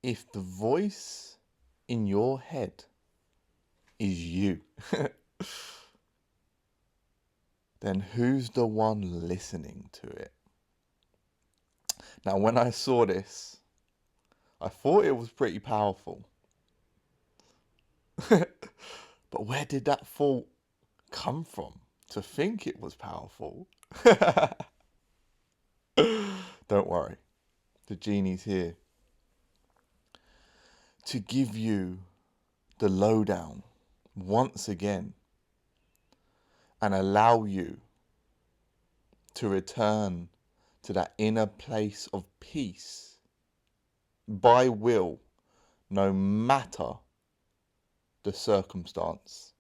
if the voice in your head is you, then who's the one listening to it? Now, when I saw this, I thought it was pretty powerful. But where did that thought come from to think it was powerful? Don't worry, the genie's here to give you the lowdown once again and allow you to return to that inner place of peace by will, no matter the circumstance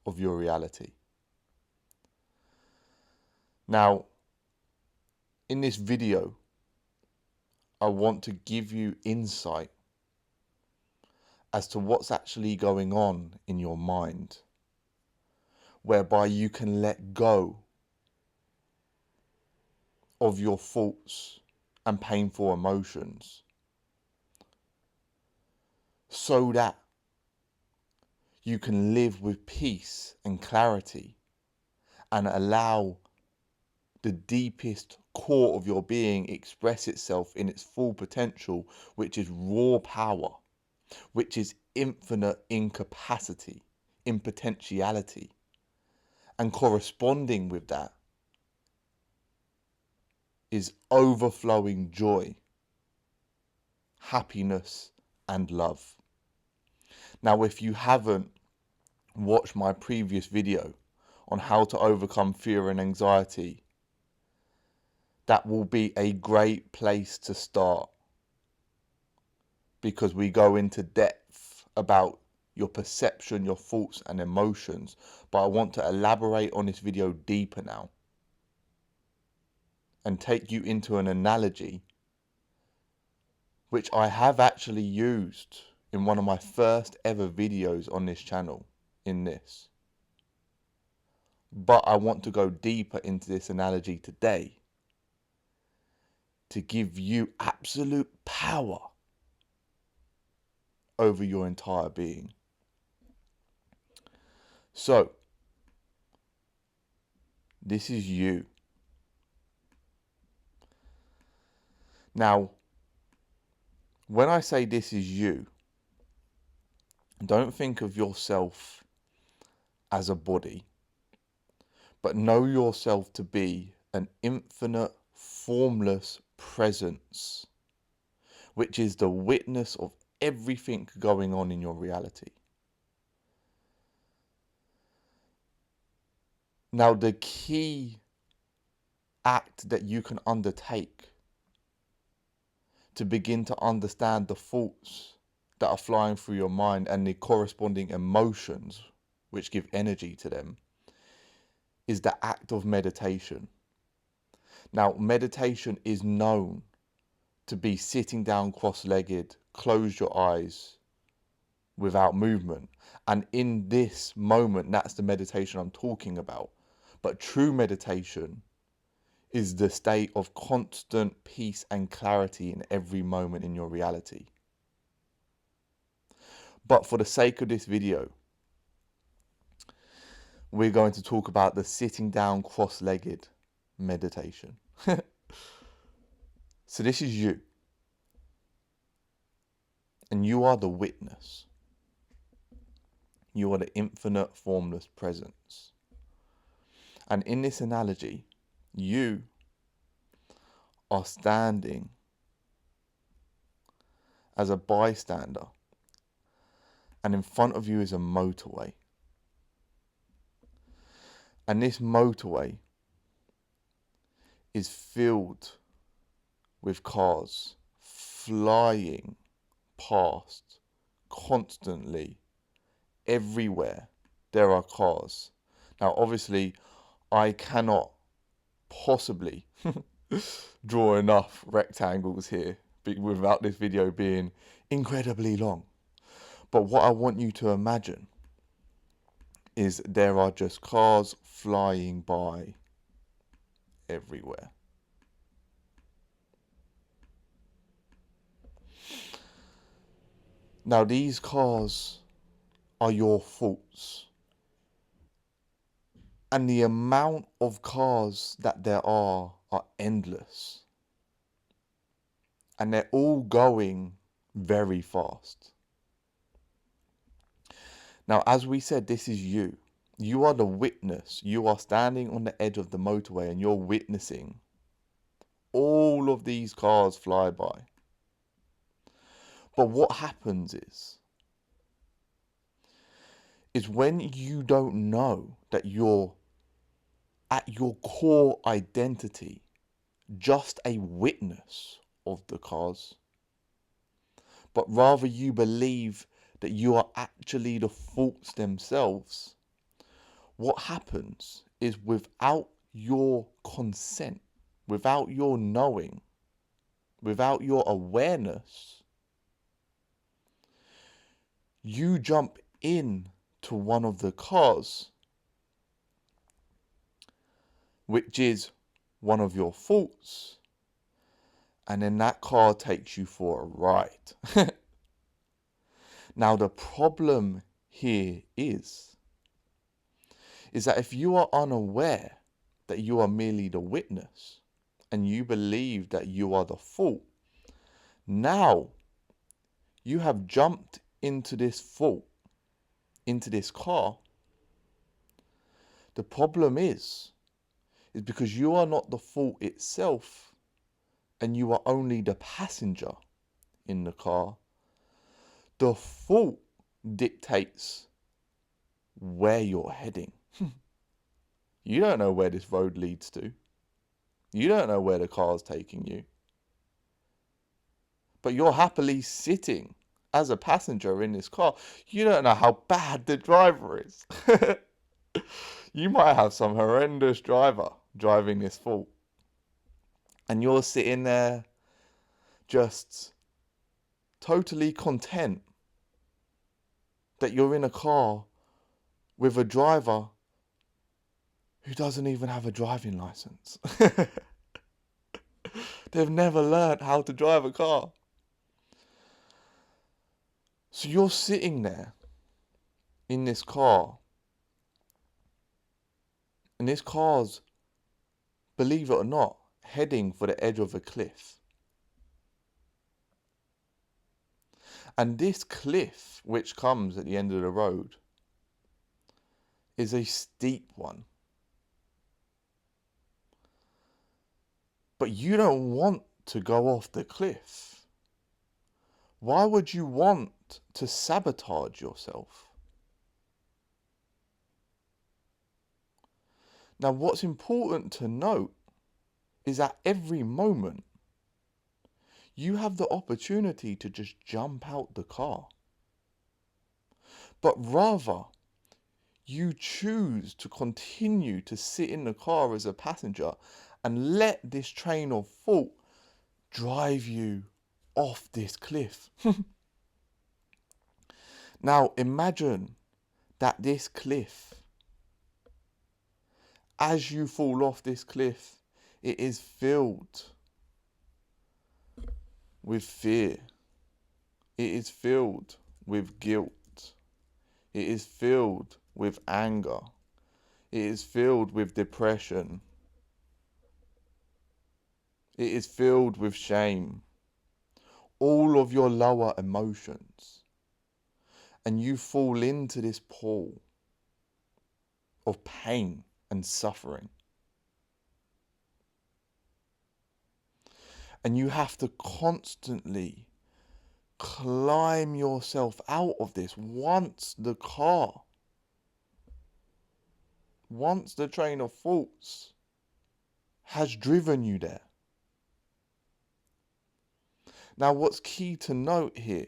of your reality. Now, in this video, I want to give you insight as to what's actually going on in your mind, whereby you can let go of your thoughts and painful emotions so that you can live with peace and clarity and allow the deepest core of your being express itself in its full potential, which is raw power, which is infinite incapacity, in potentiality, and corresponding with that is overflowing joy, happiness, and love. Now, if you haven't watched my previous video on how to overcome fear and anxiety, that will be a great place to start, because we go into depth about your perception, your thoughts and emotions. But I want to elaborate on this video deeper now and take you into an analogy which I have actually used in one of my first ever videos on this channel in this. But I want to go deeper into this analogy today to give you absolute power over your entire being. So, this is you. Now, when I say this is you, don't think of yourself as a body, but know yourself to be an infinite, formless presence, which is the witness of everything going on in your reality. Now, the key act that you can undertake to begin to understand the thoughts that are flying through your mind and the corresponding emotions which give energy to them is the act of meditation. Now, meditation is known to be sitting down cross-legged, close your eyes without movement. And in this moment, that's the meditation I'm talking about. But true meditation is the state of constant peace and clarity in every moment in your reality. But for the sake of this video, we're going to talk about the sitting down cross-legged meditation. So this is you. And you are the witness. You are the infinite formless presence. And in this analogy, you are standing as a bystander, and in front of you is a motorway. And this motorway is filled with cars flying past constantly. Everywhere there are cars. Now, obviously, I cannot possibly draw enough rectangles here without this video being incredibly long. But what I want you to imagine is there are just cars flying by everywhere. Now, these cars are your faults. And the amount of cars that there are endless. And they're all going very fast. Now, as we said, this is you. You are the witness. You are standing on the edge of the motorway and you're witnessing all of these cars fly by. But what happens is when you don't know that you're at your core identity just a witness of the cause, but rather you believe that you are actually the faults themselves, what happens is without your consent, without your knowing, without your awareness, you jump in to one of the cars, which is one of your faults, and then that car takes you for a ride. Now, the problem here is that if you are unaware that you are merely the witness and you believe that you are the fault, now you have jumped into this fault, into this car. The problem is because you are not the fault itself and you are only the passenger in the car. The fault dictates where you're heading. You don't know where this road leads to. You don't know where the car's taking you. But you're happily sitting as a passenger in this car. You don't know how bad the driver is. You might have some horrendous driver driving this fault. And you're sitting there just totally content that you're in a car with a driver who doesn't even have a driving license. They've never learned how to drive a car. So you're sitting there in this car, and this car's, believe it or not, heading for the edge of a cliff. And this cliff, which comes at the end of the road, is a steep one. But you don't want to go off the cliff. Why would you want to sabotage yourself? Now, what's important to note is at every moment, you have the opportunity to just jump out the car. But rather, you choose to continue to sit in the car as a passenger and let this train of thought drive you off this cliff. Now, imagine that this cliff, as you fall off this cliff, it is filled with fear. It is filled with guilt. It is filled with anger. It is filled with depression. It is filled with shame. All of your lower emotions. And you fall into this pool of pain and suffering. And you have to constantly climb yourself out of this once the train of thoughts has driven you there. Now, what's key to note here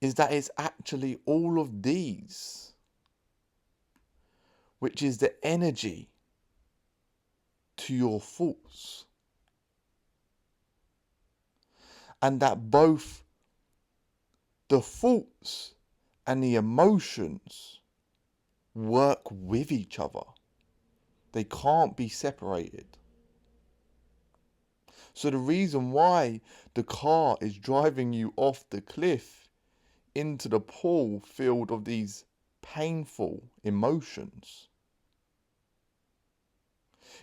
is that it's actually all of these, which is the energy to your thoughts. And that both the thoughts and the emotions work with each other. They can't be separated. So the reason why the car is driving you off the cliff into the pool filled of these painful emotions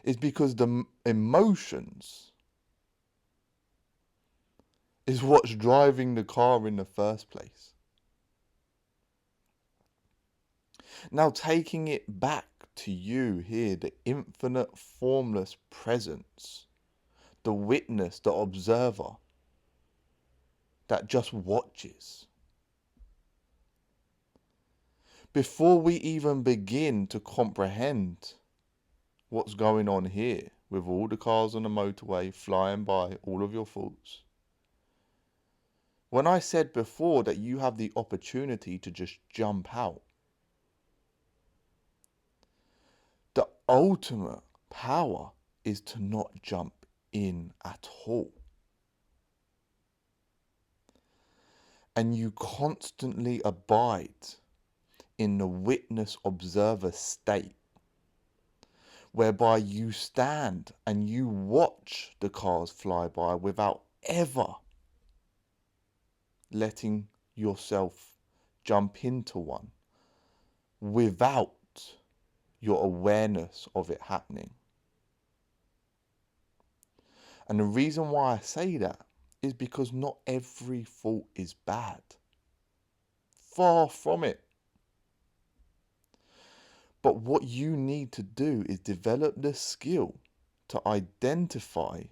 is because the emotions is what's driving the car in the first place. Now, taking it back to you here, the infinite formless presence, the witness, the observer that just watches. Before we even begin to comprehend what's going on here with all the cars on the motorway flying by, all of your thoughts. When I said before that you have the opportunity to just jump out, the ultimate power is to not jump in at all. And you constantly abide in the witness observer state, whereby you stand and you watch the cars fly by without ever letting yourself jump into one, without your awareness of it happening. And the reason why I say that is because not every thought is bad. Far from it. But what you need to do is develop the skill to identify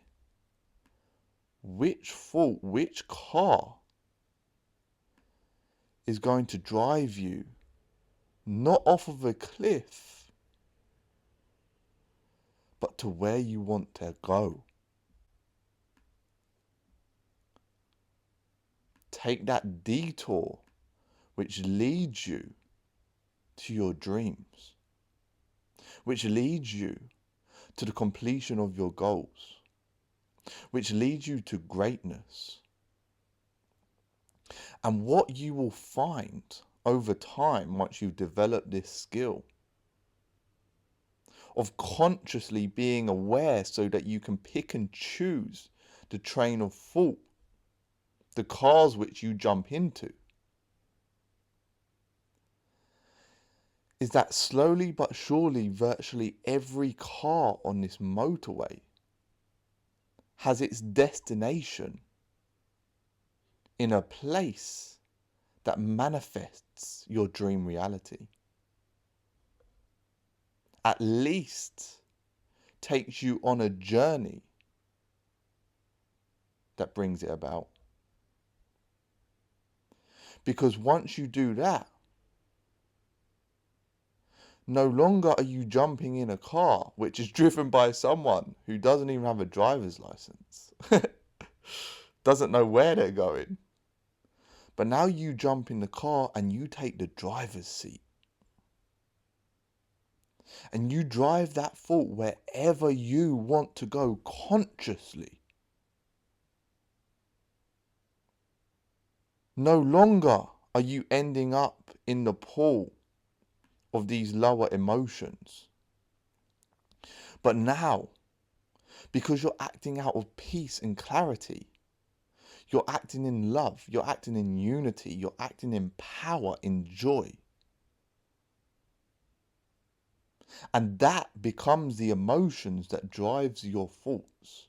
which thought, which car is going to drive you not off of a cliff, but to where you want to go. Take that detour which leads you to your dreams, which leads you to the completion of your goals, which leads you to greatness. And what you will find over time, once you've developed this skill of consciously being aware so that you can pick and choose the train of thought, the cars which you jump into, is that slowly but surely virtually every car on this motorway has its destination in a place that manifests your dream reality. At least takes you on a journey that brings it about. Because once you do that, no longer are you jumping in a car which is driven by someone who doesn't even have a driver's license, doesn't know where they're going. But now you jump in the car and you take the driver's seat. And you drive that thought wherever you want to go consciously. No longer are you ending up in the pool of these lower emotions. But now, because you're acting out of peace and clarity, you're acting in love, you're acting in unity, you're acting in power, in joy. And that becomes the emotions that drives your thoughts.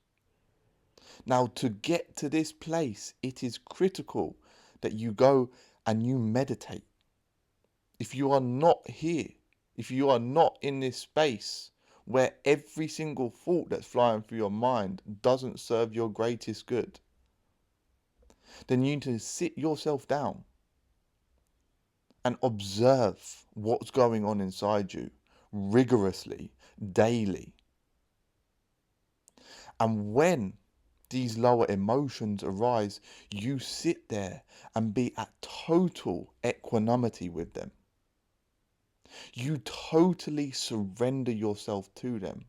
Now, to get to this place, it is critical that you go and you meditate. If you are not here, if you are not in this space where every single thought that's flying through your mind doesn't serve your greatest good, then you need to sit yourself down and observe what's going on inside you rigorously, daily. And when these lower emotions arise, you sit there and be at total equanimity with them. You totally surrender yourself to them.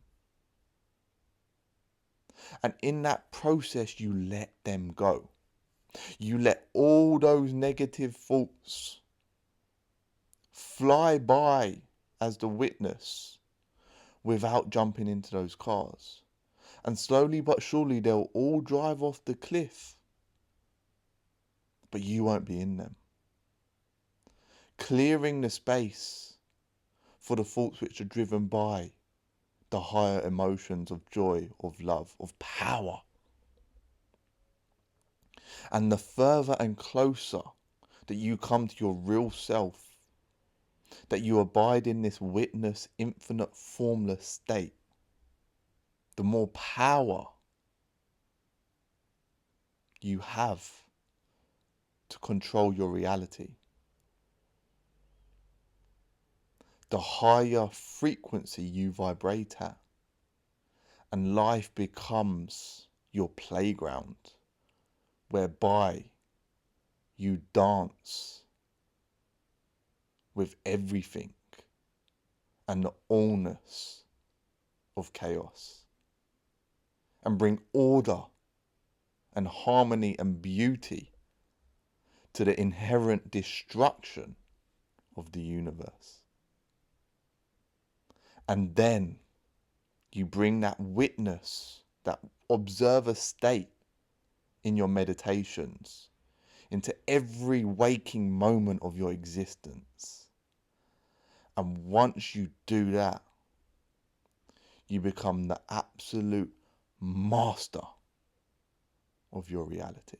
And in that process, you let them go. You let all those negative thoughts fly by as the witness without jumping into those cars. And slowly but surely they'll all drive off the cliff. But you won't be in them. Clearing the space for the thoughts which are driven by the higher emotions of joy, of love, of power. And the further and closer that you come to your real self, that you abide in this witness, infinite, formless state, the more power you have to control your reality. The higher frequency you vibrate at, and life becomes your playground, whereby you dance with everything and the allness of chaos, and bring order and harmony and beauty to the inherent destruction of the universe. And then you bring that witness, that observer state in your meditations into every waking moment of your existence. And once you do that, you become the absolute master of your reality.